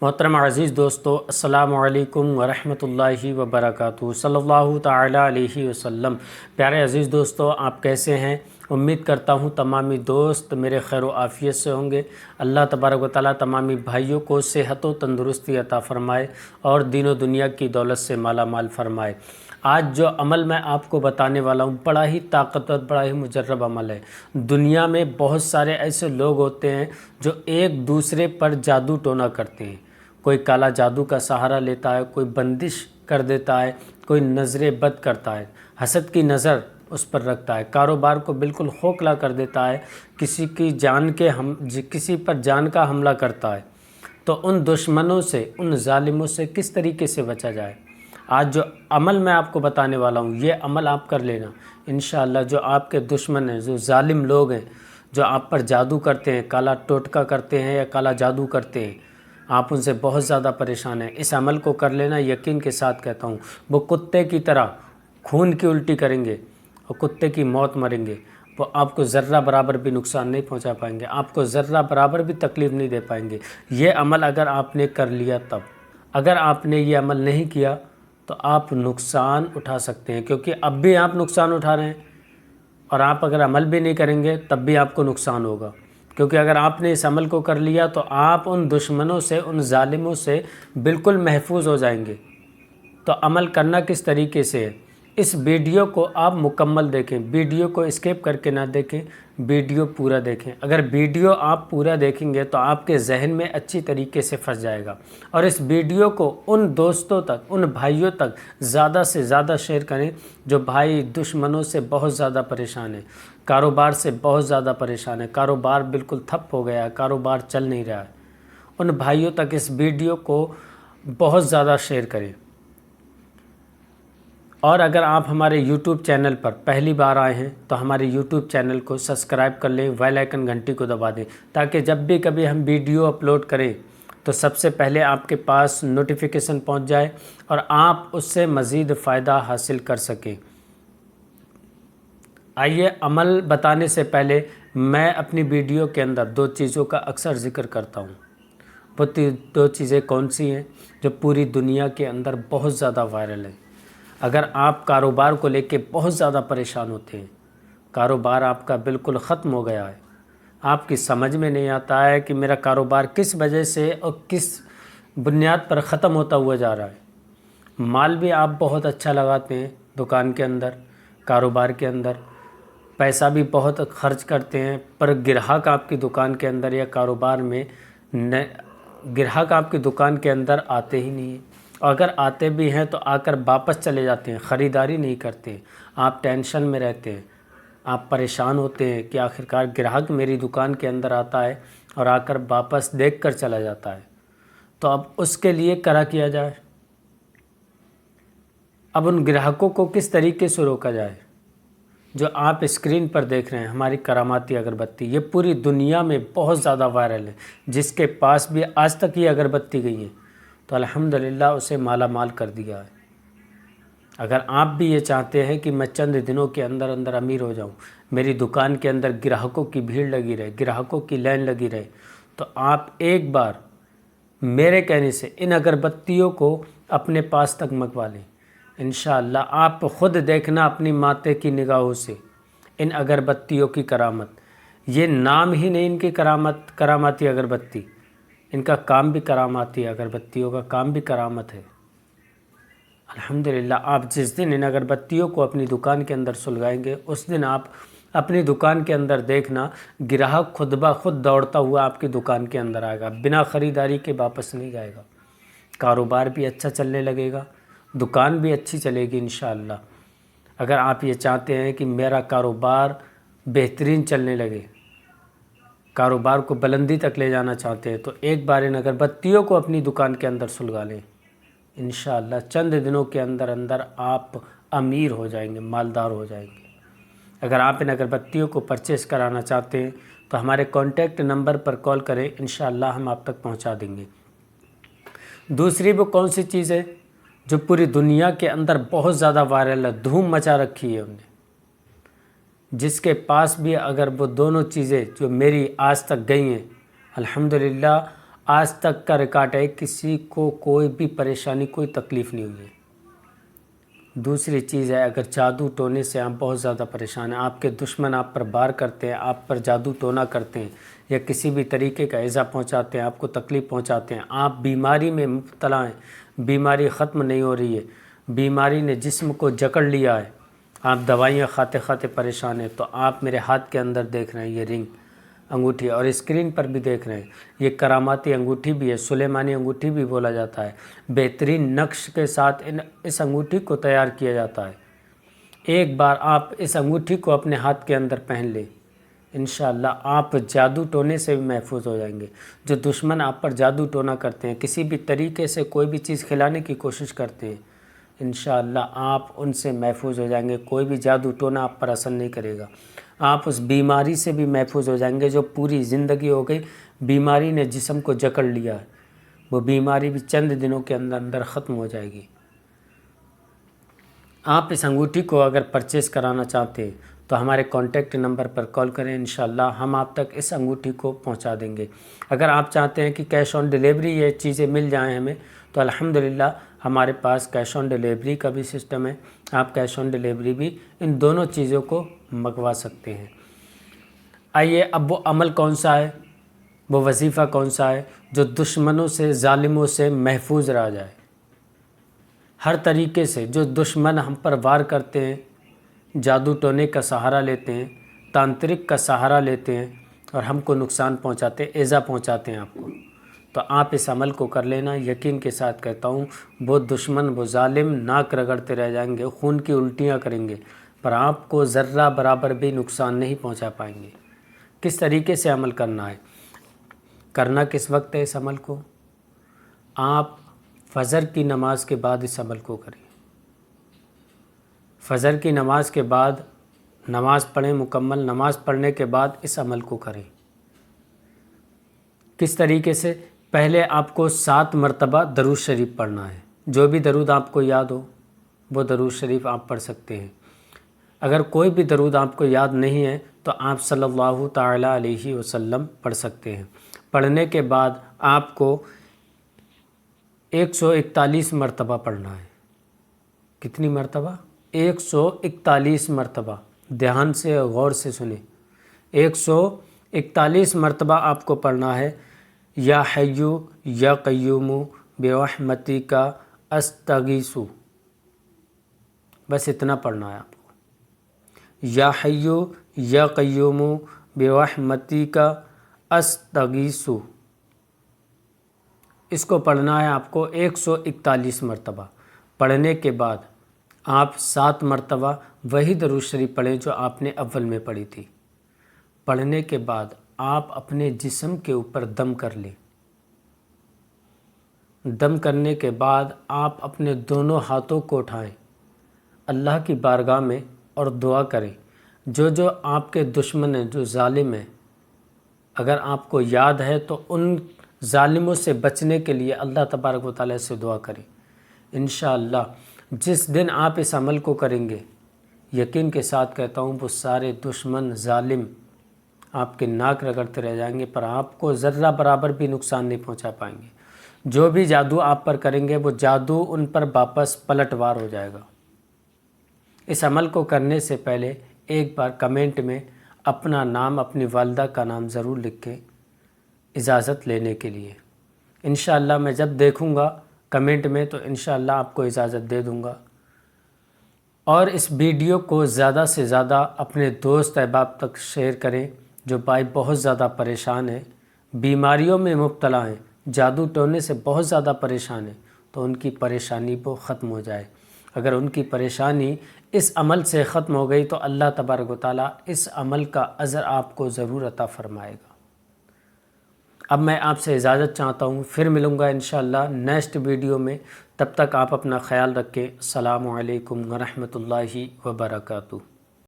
محترم عزیز دوستو، السلام علیکم ورحمۃ اللہ وبرکاتہ، صلی اللہ تعالی علیہ وسلم۔ پیارے عزیز دوستو، آپ کیسے ہیں؟ امید کرتا ہوں تمامی دوست میرے خیر و عافیت سے ہوں گے۔ اللہ تبارک و تعالیٰ تمامی بھائیوں کو صحت و تندرستی عطا فرمائے اور دین و دنیا کی دولت سے مالا مال فرمائے۔ آج جو عمل میں آپ کو بتانے والا ہوں بڑا ہی طاقتور، بڑا ہی مجرب عمل ہے۔ دنیا میں بہت سارے ایسے لوگ ہوتے ہیں جو ایک دوسرے پر جادو ٹونا کرتے ہیں۔ کوئی کالا جادو کا سہارا لیتا ہے، کوئی بندش کر دیتا ہے، کوئی نظر بد کرتا ہے، حسد کی نظر اس پر رکھتا ہے، کاروبار کو بالکل کھوکھلا کر دیتا ہے، کسی پر جان کا حملہ کرتا ہے۔ تو ان دشمنوں سے، ان ظالموں سے کس طریقے سے بچا جائے؟ آج جو عمل میں آپ کو بتانے والا ہوں یہ عمل آپ کر لینا انشاءاللہ۔ جو آپ کے دشمن ہیں، جو ظالم لوگ ہیں، جو آپ پر جادو کرتے ہیں، کالا ٹوٹکا کرتے ہیں یا کالا جادو کرتے ہیں، آپ ان سے بہت زیادہ پریشان ہیں۔ اس عمل کو کر لینا، یقین کے ساتھ کہتا ہوں، وہ کتے کی طرح خون کی الٹی کریں گے اور کتے کی موت مریں گے۔ وہ آپ کو ذرہ برابر بھی نقصان نہیں پہنچا پائیں گے، آپ کو ذرہ برابر بھی تکلیف نہیں دے پائیں گے۔ یہ عمل اگر آپ نے کر لیا تب، اگر آپ نے یہ عمل نہیں کیا تو آپ نقصان اٹھا سکتے ہیں، کیونکہ اب بھی آپ نقصان اٹھا رہے ہیں، اور آپ اگر عمل بھی نہیں کریں گے تب بھی آپ کو نقصان ہوگا۔ کیونکہ اگر آپ نے اس عمل کو کر لیا تو آپ ان دشمنوں سے، ان ظالموں سے بالکل محفوظ ہو جائیں گے۔ تو عمل کرنا کس طریقے سے ہے؟ اس ویڈیو کو آپ مکمل دیکھیں، ویڈیو کو اسکپ کر کے نہ دیکھیں، ویڈیو پورا دیکھیں۔ اگر ویڈیو آپ پورا دیکھیں گے تو آپ کے ذہن میں اچھی طریقے سے پھنس جائے گا، اور اس ویڈیو کو ان دوستوں تک، ان بھائیوں تک زیادہ سے زیادہ شیئر کریں جو بھائی دشمنوں سے بہت زیادہ پریشان ہیں، کاروبار سے بہت زیادہ پریشان ہے، کاروبار بالکل ٹھپ ہو گیا ہے، کاروبار چل نہیں رہا ہے۔ ان بھائیوں تک اس ویڈیو کو بہت زیادہ شیئر کریں۔ اور اگر آپ ہمارے یوٹیوب چینل پر پہلی بار آئے ہیں تو ہمارے یوٹیوب چینل کو سبسکرائب کر لیں، بیل آئیکن گھنٹی کو دبا دیں، تاکہ جب بھی کبھی ہم ویڈیو اپلوڈ کریں تو سب سے پہلے آپ کے پاس نوٹیفیکیشن پہنچ جائے اور آپ اس سے مزید فائدہ حاصل کر سکیں۔ آئیے، عمل بتانے سے پہلے میں اپنی ویڈیو کے اندر دو چیزوں کا اکثر ذکر کرتا ہوں۔ وہ دو چیزیں کون سی ہیں جو پوری دنیا کے اندر بہت زیادہ وائرل ہیں؟ اگر آپ کاروبار کو لے کے بہت زیادہ پریشان ہوتے ہیں، کاروبار آپ کا بالکل ختم ہو گیا ہے، آپ کی سمجھ میں نہیں آتا ہے کہ میرا کاروبار کس وجہ سے اور کس بنیاد پر ختم ہوتا ہوا جا رہا ہے۔ مال بھی آپ بہت اچھا لگاتے ہیں دکان کے اندر، کاروبار کے اندر، پیسہ بھی بہت خرچ کرتے ہیں، پر گراہک آپ کی دکان کے اندر یا کاروبار میں گراہک آپ کی دکان کے اندر آتے ہی نہیں ہیں، اور اگر آتے بھی ہیں تو آ کر واپس چلے جاتے ہیں، خریداری نہیں کرتے۔ آپ ٹینشن میں رہتے ہیں، آپ پریشان ہوتے ہیں کہ آخرکار گراہک میری دکان کے اندر آتا ہے اور آ کر واپس دیکھ کر چلا جاتا ہے، تو اب اس کے لیے کیا جائے؟ اب ان گراہکوں کو کس طریقے سے روکا جائے؟ جو آپ اسکرین پر دیکھ رہے ہیں، ہماری کراماتی اگربتی، یہ پوری دنیا میں بہت زیادہ وائرل ہے۔ جس کے پاس بھی آج تک یہ اگربتی گئی ہے تو الحمدللہ اسے مالا مال کر دیا ہے۔ اگر آپ بھی یہ چاہتے ہیں کہ میں چند دنوں کے اندر اندر امیر ہو جاؤں، میری دکان کے اندر گراہکوں کی بھیڑ لگی رہے، گراہکوں کی لائن لگی رہے، تو آپ ایک بار میرے کہنے سے ان اگربتیوں کو اپنے پاس تک منگوا لیں۔ انشاءاللہ آپ خود دیکھنا اپنی ماتے کی نگاہوں سے ان اگربتیوں کی کرامت۔ یہ نام ہی نہیں ان کی کراماتی اگربتی، ان کا کام بھی کراماتی ہے، اگربتیوں کا کام بھی کرامت ہے۔ الحمدللہ آپ جس دن ان اگربتیوں کو اپنی دکان کے اندر سلگائیں گے، اس دن آپ اپنی دکان کے اندر دیکھنا گراہک خود بخود دوڑتا ہوا آپ کی دکان کے اندر آئے گا، بنا خریداری کے واپس نہیں جائے گا، کاروبار بھی اچھا چلنے لگے گا، دکان بھی اچھی چلے گی انشاءاللہ۔ اگر آپ یہ چاہتے ہیں کہ میرا کاروبار بہترین چلنے لگے، کاروبار کو بلندی تک لے جانا چاہتے ہیں، تو ایک بار ان اگربتیوں کو اپنی دکان کے اندر سلگا لیں۔ انشاءاللہ چند دنوں کے اندر اندر آپ امیر ہو جائیں گے، مالدار ہو جائیں گے۔ اگر آپ ان اگربتیوں کو پرچیز کرانا چاہتے ہیں تو ہمارے کانٹیکٹ نمبر پر کال کریں، انشاءاللہ ہم آپ تک پہنچا دیں گے۔ دوسری وہ کون سی چیز ہے جو پوری دنیا کے اندر بہت زیادہ وائرل ہے، دھوم مچا رکھی ہے انہیں، جس کے پاس بھی اگر وہ دونوں چیزیں جو میری آج تک گئی ہیں، الحمدللہ آج تک کا ریکارڈ ہے، کسی کو کوئی بھی پریشانی کوئی تکلیف نہیں ہوئی ہے۔ دوسری چیز ہے، اگر جادو ٹونے سے آپ بہت زیادہ پریشان ہیں، آپ کے دشمن آپ پر وار کرتے ہیں، آپ پر جادو ٹونا کرتے ہیں یا کسی بھی طریقے کا ایذا پہنچاتے ہیں، آپ کو تکلیف پہنچاتے ہیں، آپ بیماری میں مبتلا ہیں، بیماری ختم نہیں ہو رہی ہے، بیماری نے جسم کو جکڑ لیا ہے، آپ دوائیاں کھاتے کھاتے پریشان ہیں، تو آپ میرے ہاتھ کے اندر دیکھ رہے ہیں یہ رنگ انگوٹھی، اور اسکرین پر بھی دیکھ رہے ہیں، یہ کراماتی انگوٹھی بھی ہے، سلیمانی انگوٹھی بھی بولا جاتا ہے۔ بہترین نقش کے ساتھ اس انگوٹھی کو تیار کیا جاتا ہے۔ ایک بار آپ اس انگوٹھی کو اپنے ہاتھ کے اندر پہن لیں، انشاءاللہ آپ جادو ٹونے سے بھی محفوظ ہو جائیں گے۔ جو دشمن آپ پر جادو ٹونا کرتے ہیں، کسی بھی طریقے سے کوئی بھی چیز کھلانے کی کوشش کرتے ہیں، انشاءاللہ آپ ان سے محفوظ ہو جائیں گے، کوئی بھی جادو ٹونا آپ پر اثر نہیں کرے گا۔ آپ اس بیماری سے بھی محفوظ ہو جائیں گے جو پوری زندگی ہو گئی بیماری نے جسم کو جکڑ لیا ہے، وہ بیماری بھی چند دنوں کے اندر ختم ہو جائے گی۔ آپ اس انگوٹھی کو اگر پرچیز کرانا چاہتے ہیں تو ہمارے کانٹیکٹ نمبر پر کال کریں، انشاءاللہ ہم آپ تک اس انگوٹھی کو پہنچا دیں گے۔ اگر آپ چاہتے ہیں کہ کیش آن ڈیلیوری یہ چیزیں مل جائیں ہمیں، تو الحمدللہ ہمارے پاس کیش آن ڈیلیوری کا بھی سسٹم ہے، آپ کیش آن ڈیلیوری بھی ان دونوں چیزوں کو منگوا سکتے ہیں۔ آئیے اب وہ عمل کون سا ہے، وہ وظیفہ کون سا ہے جو دشمنوں سے ظالموں سے محفوظ رہ جائے۔ ہر طریقے سے جو دشمن ہم پر وار کرتے ہیں، جادو ٹونے کا سہارا لیتے ہیں، تانترک کا سہارا لیتے ہیں اور ہم کو نقصان پہنچاتے ہیں، ایذا پہنچاتے ہیں آپ کو، تو آپ اس عمل کو کر لینا۔ یقین کے ساتھ کہتا ہوں، وہ دشمن وہ ظالم ناک رگڑتے رہ جائیں گے، خون کی الٹیاں کریں گے، پر آپ کو ذرہ برابر بھی نقصان نہیں پہنچا پائیں گے۔ کس طریقے سے عمل کرنا ہے، کرنا کس وقت ہے اس عمل کو؟ آپ فجر کی نماز کے بعد اس عمل کو کریں۔ فجر کی نماز کے بعد نماز پڑھیں، مکمل نماز پڑھنے کے بعد اس عمل کو کریں۔ کس طریقے سے؟ پہلے آپ کو 7 مرتبہ درود شریف پڑھنا ہے، جو بھی درود آپ کو یاد ہو وہ درود شریف آپ پڑھ سکتے ہیں۔ اگر کوئی بھی درود آپ کو یاد نہیں ہے تو آپ صلی اللہ تعالیٰ علیہ وسلم پڑھ سکتے ہیں۔ پڑھنے کے بعد آپ کو 141 مرتبہ پڑھنا ہے۔ کتنی مرتبہ؟ 141 مرتبہ، دھیان سے غور سے سنیں۔ 141 مرتبہ آپ کو پڑھنا ہے، یا حیو یا قیوم برحمتک استغیث، بس اتنا پڑھنا ہے آپ کو۔ یا حیو یا قیوم برحمتک استغیث، اس کو پڑھنا ہے آپ کو 141 مرتبہ۔ پڑھنے کے بعد آپ 7 مرتبہ وہی درود شریف پڑھیں جو آپ نے اول میں پڑھی تھی۔ پڑھنے کے بعد آپ اپنے جسم کے اوپر دم کر لیں۔ دم کرنے کے بعد آپ اپنے دونوں ہاتھوں کو اٹھائیں اللہ کی بارگاہ میں اور دعا کریں۔ جو آپ کے دشمن ہیں، جو ظالم ہیں، اگر آپ کو یاد ہے تو ان ظالموں سے بچنے کے لیے اللہ تبارک و تعالیٰ سے دعا کریں۔ انشاءاللہ جس دن آپ اس عمل کو کریں گے، یقین کے ساتھ کہتا ہوں، وہ سارے دشمن ظالم آپ کے ناک رگڑتے رہ جائیں گے، پر آپ کو ذرہ برابر بھی نقصان نہیں پہنچا پائیں گے۔ جو بھی جادو آپ پر کریں گے وہ جادو ان پر واپس پلٹوار ہو جائے گا۔ اس عمل کو کرنے سے پہلے ایک بار کمنٹ میں اپنا نام، اپنی والدہ کا نام ضرور لکھیں اجازت لینے کے لیے۔ انشاءاللہ میں جب دیکھوں گا کمنٹ میں تو انشاءاللہ آپ کو اجازت دے دوں گا۔ اور اس ویڈیو کو زیادہ سے زیادہ اپنے دوست احباب تک شیئر کریں جو بھائی بہت زیادہ پریشان ہیں، بیماریوں میں مبتلا ہیں، جادو ٹونے سے بہت زیادہ پریشان ہیں، تو ان کی پریشانی وہ ختم ہو جائے۔ اگر ان کی پریشانی اس عمل سے ختم ہو گئی تو اللہ تبارک و تعالیٰ اس عمل کا اجر آپ کو ضرور عطا فرمائے گا۔ اب میں آپ سے اجازت چاہتا ہوں، پھر ملوں گا انشاءاللہ نیکسٹ ویڈیو میں۔ تب تک آپ اپنا خیال رکھیں۔ السلام علیکم ورحمۃ اللہ وبرکاتہ۔